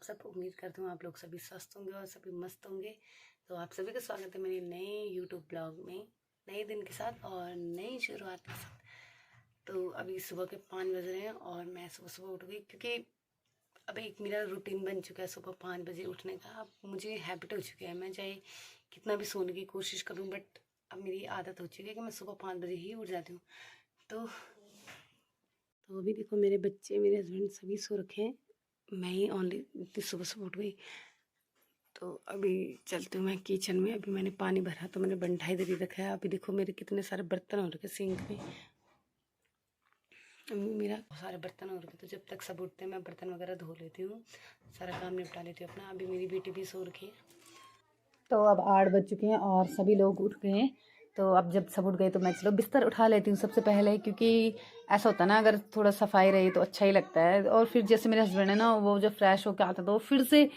आप सब। उम्मीद करती हूँ आप लोग सभी स्वस्थ होंगे और सभी मस्त होंगे। तो आप सभी का स्वागत है मेरे नए यूट्यूब ब्लॉग में, नए दिन के साथ और नई शुरुआत के साथ। तो अभी सुबह के 5 बज रहे हैं और मैं सुबह सुबह उठ गई, क्योंकि अब एक मेरा रूटीन बन चुका है सुबह 5 बजे उठने का। अब मुझे हैबिट हो चुकी है, मैं चाहे कितना भी सोने की कोशिश करूँ, बट अब मेरी आदत हो चुकी है कि मैं सुबह 5 बजे ही उठ जाती हूँ। तो अभी देखो मेरे बच्चे, मेरे हस्बैंड सभी सो रखे हैं, मैं ही ओनली इतनी सुबह सुबह उठ गई। तो अभी चलती हूँ मैं किचन में। अभी मैंने पानी भरा तो मैंने बंठा इधर ही रखा है। अभी देखो मेरे कितने सारे बर्तन हो रखे सिंक में, मेरा सारे बर्तन हो रखे। तो जब तक सब उठते हैं मैं बर्तन वगैरह धो लेती हूँ, सारा काम निपटा लेती हूँ अपना। अभी मेरी बेटी भी सो रखी है। तो अब 8 बज चुके हैं और सभी लोग उठ गए हैं। तो अब जब सब उठ गए तो मैं चलो बिस्तर उठा लेती हूँ सबसे पहले, क्योंकि ऐसा होता है ना, अगर थोड़ा सफाई रही तो अच्छा ही लगता है। और फिर जैसे मेरे हस्बैंड है ना, वो जब फ्रेश होकर आता तो फिर से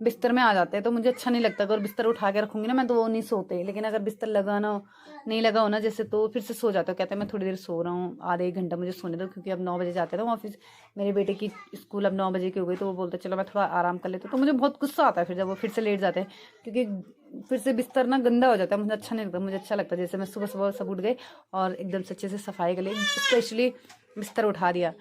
बिस्तर में आ जाते हैं, तो मुझे अच्छा नहीं लगता। अगर बिस्तर उठा के रखूँगी ना मैं, तो वो नहीं सोते। लेकिन अगर बिस्तर लगाना नहीं लगा हो ना जैसे, तो फिर से सो जाते हो। कहते हैं मैं थोड़ी देर सो रहा हूँ, आधे 1 घंटा मुझे सोने दो, क्योंकि अब 9 बजे जाते हैं ना ऑफिस। मेरे बेटे की स्कूल अब 9 बजे की हो गई, तो वो बोलते चलो मैं थोड़ा आराम कर लेता हूँ। तो मुझे बहुत गुस्सा आता है फिर जब वो फिर से लेट जाते हैं, क्योंकि फिर से बिस्तर ना गंदा हो जाता है। मुझे अच्छा नहीं लगता। मुझे अच्छा लगता है जैसे मैं सुबह सुबह सब उठ गए और एकदम से अच्छे से सफाई कर ली, स्पेशली बिस्तर उठा दिया।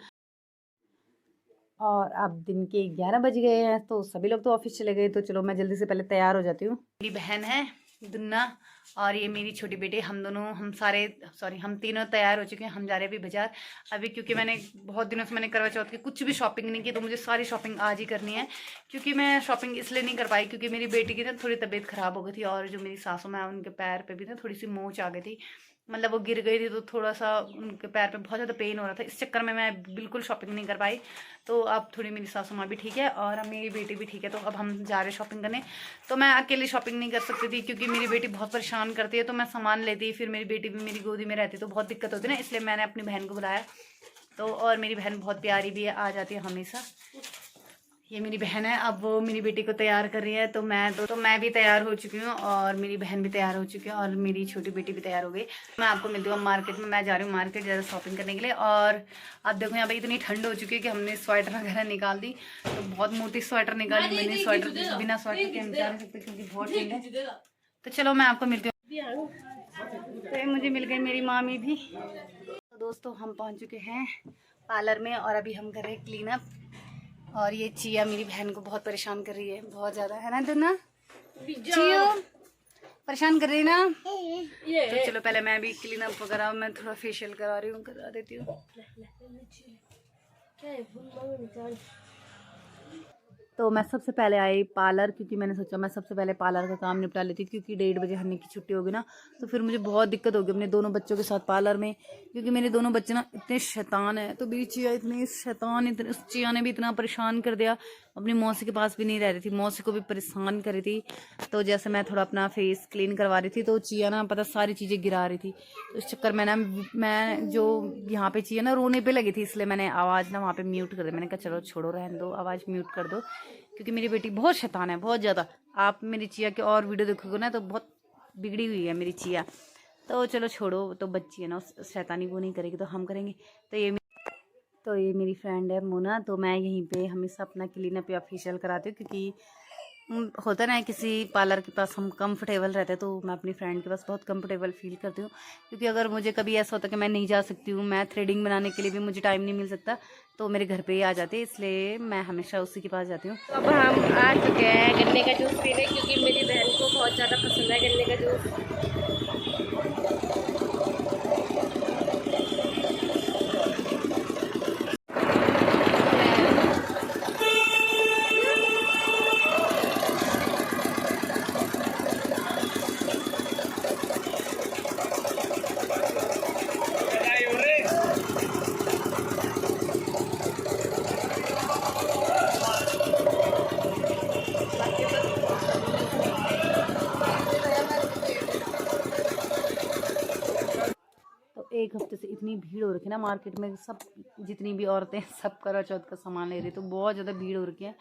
और अब दिन के 11 बज गए हैं, तो सभी लोग तो ऑफिस चले गए। तो चलो मैं जल्दी से पहले तैयार हो जाती हूँ। मेरी बहन है दुन्ना और ये मेरी छोटी बेटी, हम तीनों तैयार हो चुके हैं। हम जा रहे हैं अभी बाजार अभी, क्योंकि मैंने बहुत दिनों से मैंने करवा चौथ की कुछ भी शॉपिंग नहीं की, तो मुझे सारी शॉपिंग आज ही करनी है। क्योंकि मैं शॉपिंग इसलिए नहीं कर पाई क्योंकि मेरी बेटी की ना थोड़ी तबीयत खराब हो गई थी, और जो मेरी सासू माँ उनके पैर पे भी ना थोड़ी सी मोच आ गई थी। मतलब वो गिर गई थी, तो थोड़ा सा उनके पैर पे बहुत ज़्यादा पेन हो रहा था। इस चक्कर में मैं बिल्कुल शॉपिंग नहीं कर पाई। तो अब थोड़ी मेरी सासू माँ भी ठीक है और अब मेरी बेटी भी ठीक है, तो अब हम जा रहे हैं शॉपिंग करने। तो मैं अकेली शॉपिंग नहीं कर सकती थी, क्योंकि मेरी बेटी बहुत परेशान करती है। तो मैं सामान लेती, फिर मेरी बेटी भी मेरी गोदी में रहती, तो बहुत दिक्कत होती है ना, इसलिए मैंने अपनी बहन को बुलाया। तो और मेरी बहन बहुत प्यारी भी है, आ जाती है हमेशा। ये मेरी बहन है। अब वो मेरी बेटी को तैयार कर रही है, तो मैं भी तैयार हो चुकी हूँ और मेरी बहन भी तैयार हो चुकी है और मेरी छोटी बेटी भी तैयार हो गई। मैं आपको मिलती हूँ मार्केट में। मैं जा रही हूँ मार्केट ज़्यादा शॉपिंग करने के लिए। और अब देखो यहाँ पे इतनी ठंड हो चुकी है कि हमने स्वेटर वगैरह निकाल दी। तो बहुत मोटी स्वेटर निकाली मैंने। स्वेटर बिना स्वेटर के हम जा नहीं सकते क्योंकि बहुत ठंड है। तो चलो मैं आपको मिलती हूँ। तो मुझे मिल गई मेरी मामी भी। तो दोस्तों हम पहुँच चुके हैं पार्लर में और अभी हम कर रहे हैं क्लीन अप। और ये चिया मेरी बहन को बहुत परेशान कर रही है, बहुत ज़्यादा, है ना दुना? चियो परेशान कर रही है ना। तो चलो पहले मैं भी क्लीन अप वगैरह, मैं थोड़ा फेशियल करा रही हूँ, करा देती हूँ। तो मैं सबसे पहले आई पार्लर, क्योंकि मैंने सोचा मैं सबसे पहले पार्लर का काम निपटा लेती, क्योंकि 1:30 बजे हन्नी की छुट्टी होगी ना, तो फिर मुझे बहुत दिक्कत होगी अपने दोनों बच्चों के साथ पार्लर में। क्योंकि मेरे दोनों बच्चे ना इतने शैतान हैं। तो मेरी चिया इतनी शैतान, इतने उस चिया ने भी इतना परेशान कर दिया, अपनी मौसी के पास भी नहीं रह रही थी, मौसी को भी परेशान कर रही थी। तो जैसे मैं थोड़ा अपना फेस क्लीन करवा रही थी, तो चिया ना पता सारी चीज़ें गिरा रही थी। तो इस चक्कर में ना मैं जो यहाँ पे चिया ना रोने पे लगी थी, इसलिए मैंने आवाज़ ना वहाँ पे म्यूट कर दी। मैंने कहा चलो छोड़ो, रहने दो, आवाज़ म्यूट कर दो, क्योंकि मेरी बेटी बहुत शैतान है, बहुत ज़्यादा। आप मेरी चिया की और वीडियो देखोगे ना तो बहुत बिगड़ी हुई है मेरी चिया। तो चलो छोड़ो, तो बच्ची है ना, उस शैतानी वो नहीं करेगी तो हम करेंगे। तो ये मेरी फ्रेंड है मोना। तो मैं यहीं पे हमेशा अपना क्लीन अप या फेशियल कराती हूँ, क्योंकि होता ना किसी पार्लर के पास हम कंफर्टेबल रहते हैं, तो मैं अपनी फ्रेंड के पास बहुत कंफर्टेबल फील करती हूँ। क्योंकि अगर मुझे कभी ऐसा होता है कि मैं नहीं जा सकती हूँ, मैं थ्रेडिंग बनाने के लिए भी मुझे टाइम नहीं मिल सकता, तो मेरे घर पे ही आ जाते, इसलिए मैं हमेशा उसी के पास जाती हूँ। अब हम आ चुके हैं गन्ने का जूस पीने, क्योंकि मेरी बहन को बहुत ज़्यादा पसंद है गन्ने का जूस। एक हफ्ते से इतनी भीड़ हो रखी है ना मार्केट में, सब जितनी भी औरतें सब करवा चौथ का सामान ले रही, तो बहुत ज़्यादा भीड़ हो रखी है।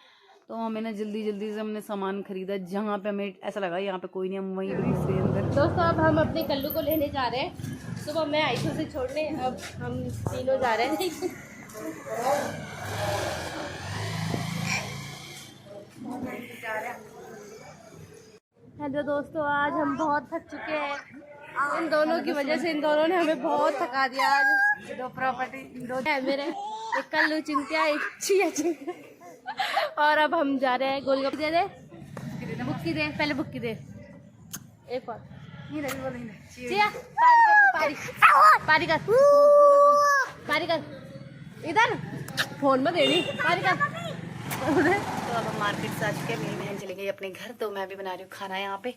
तो हमें ना जल्दी जल्दी से हमने सामान खरीदा, जहाँ पे हमें ऐसा लगा यहाँ पे कोई नहीं, हम वहीं इसके अंदर। दोस्तों अब हम अपने कल्लू को लेने जा रहे हैं। सुबह मैं आई थी उसे छोड़ने, अब हम तीनों जा रहे हैं। हेलो दोस्तों, आज हम बहुत थक चुके हैं इन दोनों की वजह से। इन दोनों ने हमें बहुत थका दिया आज। दो प्रॉपर्टी दो है मेरे, एक कल्लू चिंटिया, एक चिया चिंटिया। और अब हम जा रहे हैं गोलगप्पे। दे दे बुक्की दे, पहले बुक्की दे। एक और चिया, पारी कर, पारी कर, पारी कर, इधर फोन में देनी, पारी कर। तो अब हम मार्केट से आ चुके हैं। मेरी बहन चली गई अपने घर, तो मैं भी बना रही हूँ खाना यहाँ पे।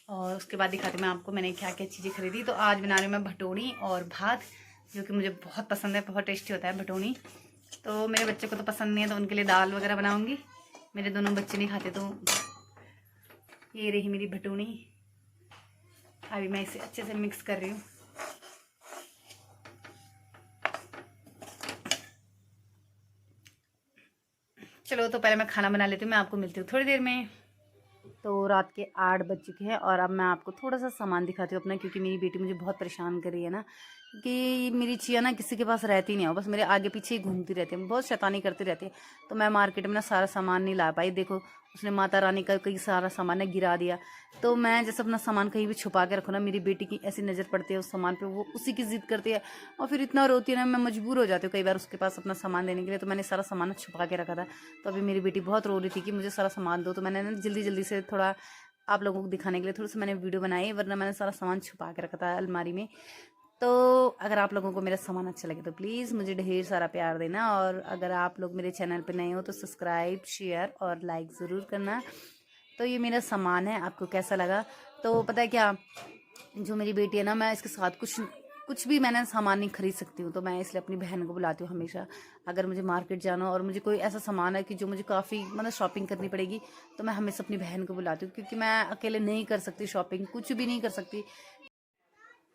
और उसके बाद दिखाती हूँ मैं आपको मैंने क्या क्या चीज़ें खरीदी। तो आज बना रही हूँ मैं भटोरी और भात, जो कि मुझे बहुत पसंद है, बहुत टेस्टी होता है भटोरी। तो मेरे बच्चे को तो पसंद नहीं है, तो उनके लिए दाल वगैरह बनाऊँगी। मेरे दोनों बच्चे नहीं खाते, तो ये रही मेरी भटोरी। अभी मैं इसे अच्छे से मिक्स कर रही हूँ। चलो तो पहले मैं खाना बना लेती हूँ, मैं आपको मिलती हूँ थोड़ी देर में। तो रात के 8 बज चुके हैं और अब मैं आपको थोड़ा सा सामान दिखाती हूँ अपना, क्योंकि मेरी बेटी मुझे बहुत परेशान कर रही है ना। क्योंकि मेरी चिया ना किसी के पास रहती नहीं है, बस मेरे आगे पीछे ही घूमती रहती है, बहुत शैतानी करती रहती है। तो मैं मार्केट में ना सारा सामान नहीं ला पाई। देखो उसने माता रानी का कई सारा सामान ने गिरा दिया। तो मैं जैसे अपना सामान कहीं भी छुपा के रखूँ ना, मेरी बेटी की ऐसी नज़र पड़ती है उस सामान पे, वो उसी की जिद करती है और फिर इतना रोती है ना, मैं मजबूर हो जाती हूँ कई बार उसके पास अपना सामान देने के लिए। तो मैंने सारा सामान छुपा के रखा था। तो अभी मेरी बेटी बहुत रो रही थी कि मुझे सारा सामान दो, तो मैंने ना जल्दी जल्दी से थोड़ा आप लोगों को दिखाने के लिए थोड़ा सा मैंने वीडियो बनाई, वरना मैंने सारा सामान छुपा के रखा था अलमारी में। तो अगर आप लोगों को मेरा सामान अच्छा लगे तो प्लीज़ मुझे ढेर सारा प्यार देना, और अगर आप लोग मेरे चैनल पे नए हो तो सब्सक्राइब, शेयर और लाइक ज़रूर करना। तो ये मेरा सामान है, आपको कैसा लगा? तो पता है क्या, जो मेरी बेटी है ना, मैं इसके साथ कुछ भी मैंने सामान नहीं खरीद सकती हूँ। तो मैं इसलिए अपनी बहन को बुलाती हूँ हमेशा। अगर मुझे मार्केट जाना हो और मुझे कोई ऐसा सामान है कि जो मुझे काफ़ी मतलब शॉपिंग करनी पड़ेगी, तो मैं हमेशा अपनी बहन को बुलाती हूँ, क्योंकि मैं अकेले नहीं कर सकती शॉपिंग, कुछ भी नहीं कर सकती।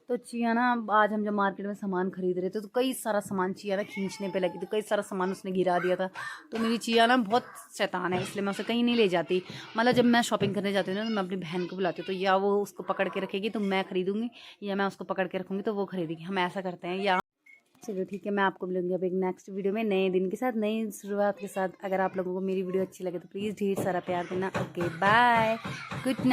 तो चिया ना, आज हम जब मार्केट में सामान खरीद रहे थे तो कई सारा सामान चिया ना खींचने पे लगी, तो कई सारा सामान उसने गिरा दिया था। तो मेरी चिया ना बहुत शैतान है, इसलिए मैं उसे कहीं नहीं ले जाती। मतलब जब मैं शॉपिंग करने जाती हूँ ना, तो मैं अपनी बहन को बुलाती हूँ, तो या वो उसको पकड़ के रखेगी तो मैं खरीदूँगी, या मैं उसको पकड़ के रखूँगी तो वो खरीदेगी। हम ऐसा करते हैं। या चलो ठीक है, मैं आपको मिलूंगी अब एक नेक्स्ट वीडियो में, नए दिन के साथ, नई शुरुआत के साथ। अगर आप लोगों को मेरी वीडियो अच्छी लगे तो प्लीज़ ढेर सारा प्यार देना। Okay bye, good night.